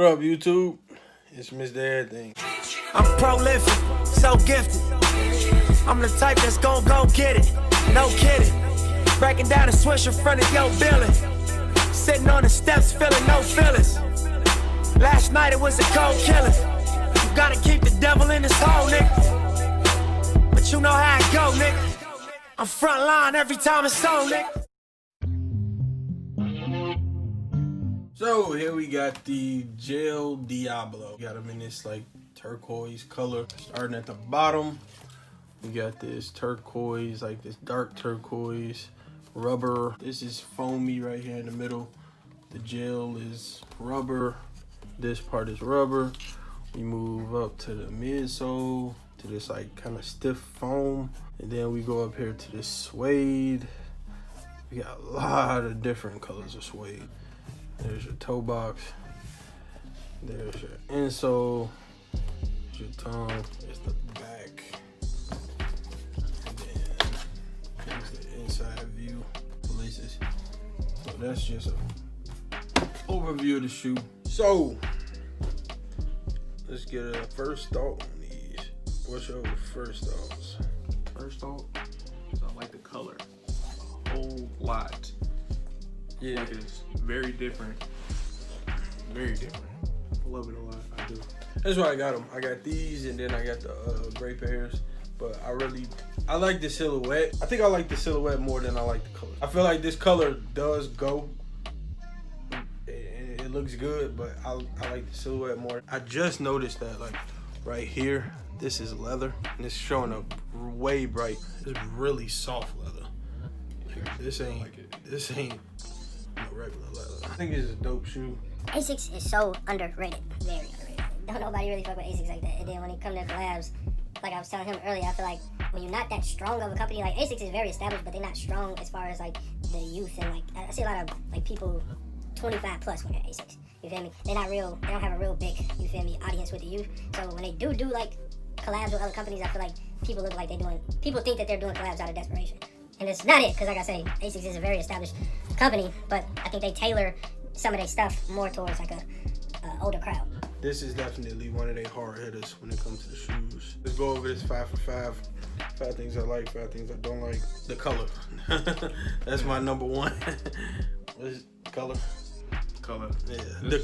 What up, YouTube? It's Mr. Everything. I'm prolific, so gifted. I'm the type that's gon' go get it. No kidding. Breaking down a swish in front of your building. Sitting on the steps, feeling no feelings. Last night it was a cold killing. You gotta keep the devil in his hole, nigga. But you know how it go, nigga. I'm front line every time it's on, nigga. So here we got the Gel Diablo. Got them in this like turquoise color. Starting at the bottom, we got this turquoise, like this dark turquoise rubber. This is foamy right here in the middle. The gel is rubber. This part is rubber. We move up to the midsole, to this like kind of stiff foam. And then we go up here to this suede. We got a lot of different colors of suede. There's your toe box. There's your insole. There's your tongue. There's the back. And then there's the inside view. Laces. So that's just an overview of the shoe. So let's get a first thought on these. What's your first thoughts? First thought is I like the color a whole lot. Yeah, like it's very different. Very different. I love it a lot. I do. that's why I got them. I got these, and then I got the gray pairs. But I like the silhouette. I think I like the silhouette more than I like the color. I feel like this color does go. It looks good, but I like the silhouette more. I just noticed that like right here, this is leather, and it's showing up way bright. It's really soft leather. Like, this ain't no regular leather. I think it's a dope shoe. ASICS is so underrated, very underrated. Don't nobody really fuck with ASICS like that. And then when it comes to collabs, like I was telling him earlier, I feel like when you're not that strong of a company, like ASICS is very established, but they're not strong as far as like the youth and like I see a lot of like people 25 plus when they're ASICS. You feel me? They're not real. They don't have a real big, you feel me, audience with the youth. So when they do like collabs with other companies, I feel like people look like people think that they're doing collabs out of desperation. And it's not it, because like I say, ASICS is a very established company, but I think they tailor some of their stuff more towards like a older crowd. This is definitely one of their hard hitters when it comes to the shoes. Let's go over this 5 for 5. 5 things I like, 5 things I don't like. The color. That's my number one. What's color? Color. Yeah. The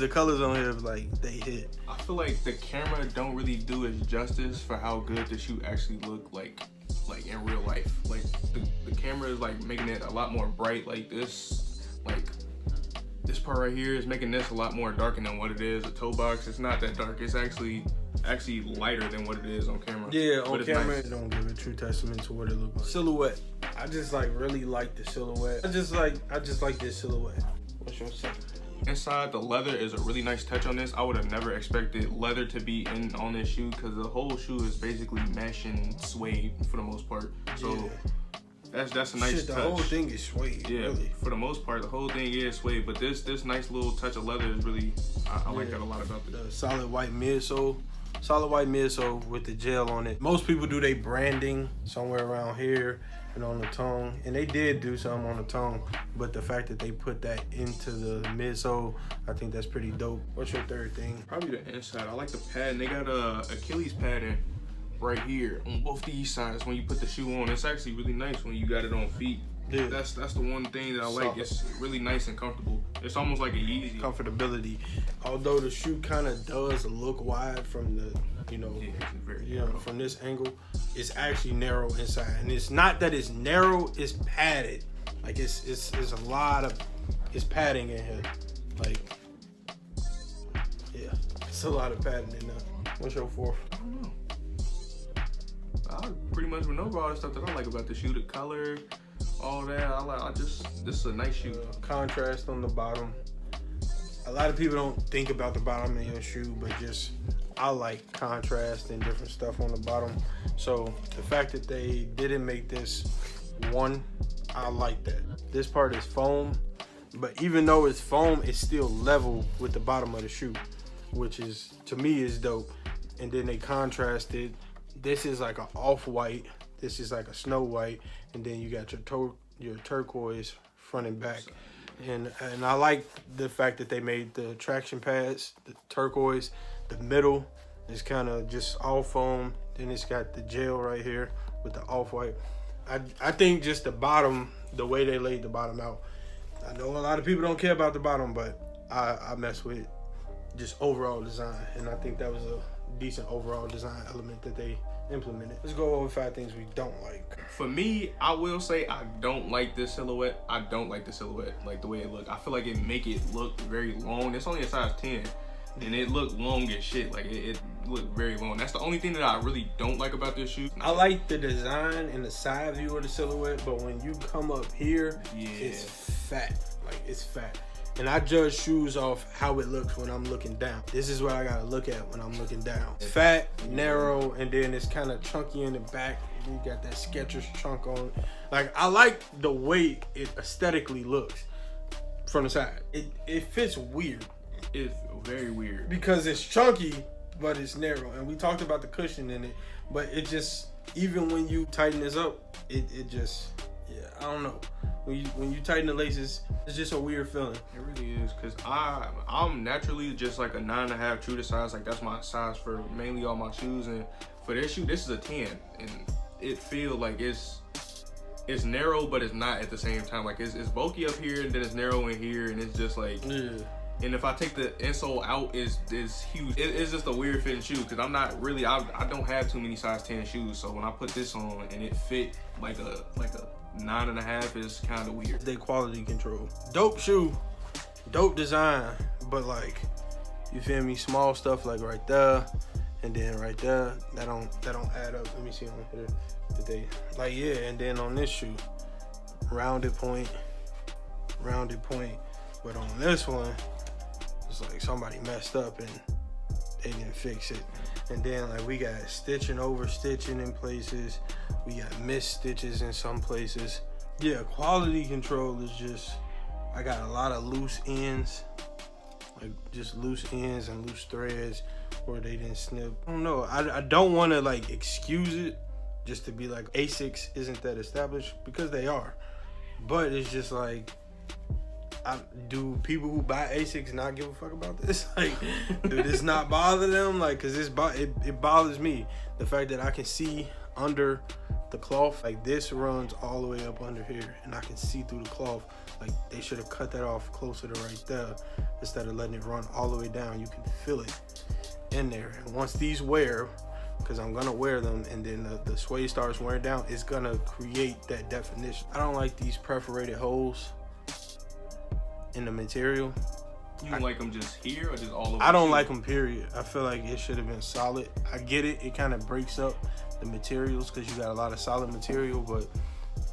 colors on here, like, they hit. I feel like the camera don't really do it justice for how good the shoe actually look like in real life. Like the camera is like making it a lot more bright. Like this part right here is making this a lot more darker than what it is. The toe box, it's not that dark. It's actually lighter than what it is on camera. Yeah, on camera, nice. It don't give a true testament to what it looks like. Silhouette. I just like really like the silhouette. I just like this silhouette. What's your second? Inside, the leather is a really nice touch on this. I would have never expected leather to be on this shoe because the whole shoe is basically mesh and suede for the most part. So yeah. That's a nice touch. The whole thing is suede. Yeah, really. For the most part, the whole thing is suede. But this nice little touch of leather is really, I like that a lot about this. The solid white midsole. Solid white midsole with the gel on it. Most people do their branding somewhere around here and on the tongue, and they did do some on the tongue, but the fact that they put that into the midsole, I think that's pretty dope. What's your third thing? Probably the inside. I like the padding. They got a Achilles padding right here on both these sides. When you put the shoe on, it's actually really nice when you got it on feet. Yeah. That's the one thing that I like. It's really nice and comfortable. It's almost like a Yeezy. Comfortability. Although the shoe kind of does look wide from the, from this angle, it's actually narrow inside. And it's not that it's narrow, it's padded. Like it's a lot of, it's padding in here. Like, yeah, it's a lot of padding in there. What's your fourth? I don't know. I pretty much know about all the stuff that I like about the shoe, the color, all that. This is a nice shoe. Contrast on the bottom. A lot of people don't think about the bottom of your shoe, but I like contrast and different stuff on the bottom. So the fact that they didn't make this one, I like that. This part is foam, but even though it's foam, it's still level with the bottom of the shoe, which is, to me, is dope. And then they contrasted. This is like an off-white. This is like a snow white. And then you got your turquoise front and back. And I like the fact that they made the traction pads, the turquoise, the middle is kind of just all foam. Then it's got the gel right here with the off-white. I think just the bottom, the way they laid the bottom out. I know a lot of people don't care about the bottom, but I mess with just overall design. And I think that was a decent overall design element that they implemented. Let's go over 5 things we don't like. For me, I will say I don't like this silhouette. I don't like the silhouette, like the way it look. I feel like it make it look very long. It's only a size 10, and it look long as shit. Like it look very long. That's the only thing that I really don't like about this shoe. I like the design and the side view of the silhouette, but when you come up here, yeah, it's fat. Like it's fat. And I judge shoes off how it looks when I'm looking down. This is what I gotta look at when I'm looking down. Fat, narrow, and then it's kind of chunky in the back. You got that Skechers chunk on. Like, I like the way it aesthetically looks from the side. It fits weird. It's very weird. Because it's chunky, but it's narrow. And we talked about the cushion in it, but it just, even when you tighten this up, it just, yeah, I don't know. When you tighten the laces, it's just a weird feeling. It really is, cause I'm naturally just like a 9.5 true to size. Like that's my size for mainly all my shoes, and for this shoe, this is a 10, and it feels like it's narrow, but it's not at the same time. Like it's bulky up here, and then it's narrow in here, and it's just like. Yeah. And if I take the insole out, is huge. It's just a weird fitting shoe, because I'm not really. I don't have too many size 10 shoes, so when I put this on and it fit like a 9.5 is kind of weird. They quality control. Dope shoe, dope design, but like, you feel me? Small stuff like right there, and then right there, that don't add up. Let me see on here. But they like, yeah, and then on this shoe, rounded point. But on this one, it's like somebody messed up and they didn't fix it. And then like we got stitching over stitching in places. We got missed stitches in some places. Yeah, quality control is just, I got a lot of loose ends. Like just loose ends and loose threads where they didn't snip. I don't know, I don't want to like excuse it just to be like ASICS isn't that established, because they are. But it's just like, do people who buy ASICS not give a fuck about this? Like, do this not bother them? Like, cause it bothers me. The fact that I can see under the cloth, like this runs all the way up under here, and I can see through the cloth. Like, they should have cut that off closer to right there instead of letting it run all the way down. You can feel it in there. And once these wear, because I'm gonna wear them, and then the suede starts wearing down, it's gonna create that definition. I don't like these perforated holes in the material. You don't like them just here or just all over? I don't like them, period. I feel like it should have been solid. I get it. It kind of breaks up the materials because you got a lot of solid material, but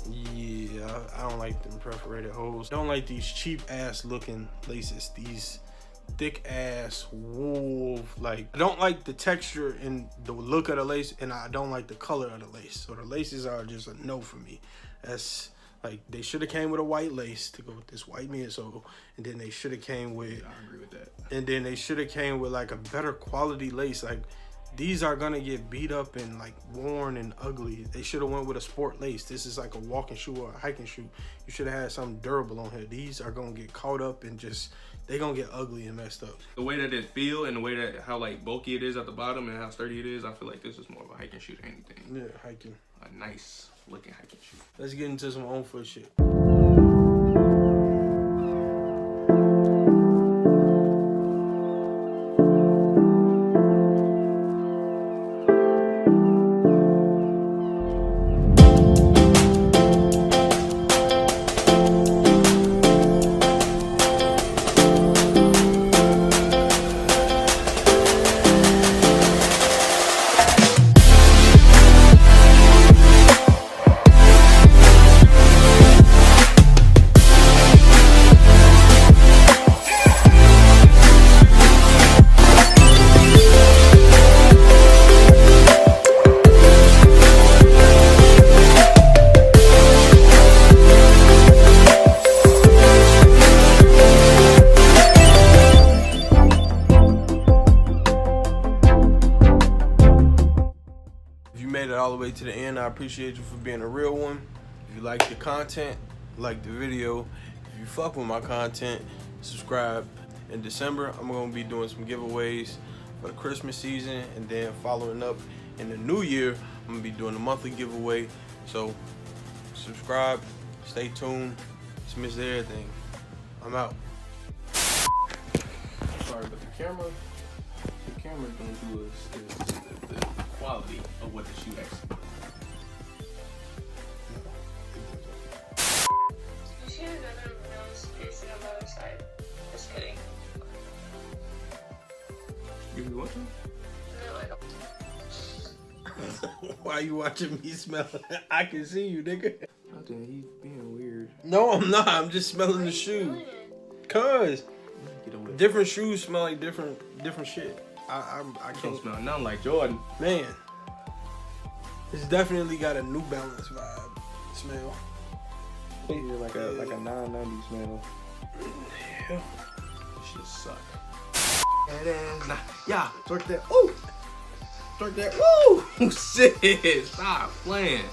yeah, I don't like them perforated holes. I don't like these cheap ass looking laces. These thick ass wool. Like, I don't like the texture and the look of the lace, and I don't like the color of the lace. So the laces are just a no for me. That's like, they should have came with a white lace to go with this white midsole, and then they should have came with. I agree with that. And then they should have came with like a better quality lace. Like, these are gonna get beat up and like worn and ugly. They should have went with a sport lace. This is like a walking shoe or a hiking shoe. You should have had something durable on here. These are gonna get caught up and just, they gonna get ugly and messed up. The way that it feel and the way that how like bulky it is at the bottom and how sturdy it is, I feel like this is more of a hiking shoe than anything. Yeah, hiking. A nice looking hiking shoe. Let's get into some on foot shit. All the way to the end, I appreciate you for being a real one. If you like the content, like the video. If you fuck with my content, subscribe. In December, I'm gonna be doing some giveaways for the Christmas season, and then following up in the new year, I'm gonna be doing a monthly giveaway. So subscribe, stay tuned. It's Miss Everything. I'm out. Sorry, but the camera gonna do is the quality of what the shoe actually looks like. You see another nose piercing on the other side? Just kidding. You want to? No, I don't. Why you watching me smell? I can see you, nigga. I think he's being weird. No, I'm not. I'm just smelling the shoe. Cause Get away. different shoes smell like different shit. I I can't don't smell nothing like Jordan. Man, it's definitely got a New Balance vibe smell. Yeah, like a 990 smell. Yeah. Shit suck. That ass. Nah, yeah, twerk that. Ooh, twerk that. Woo! Shit, stop playing.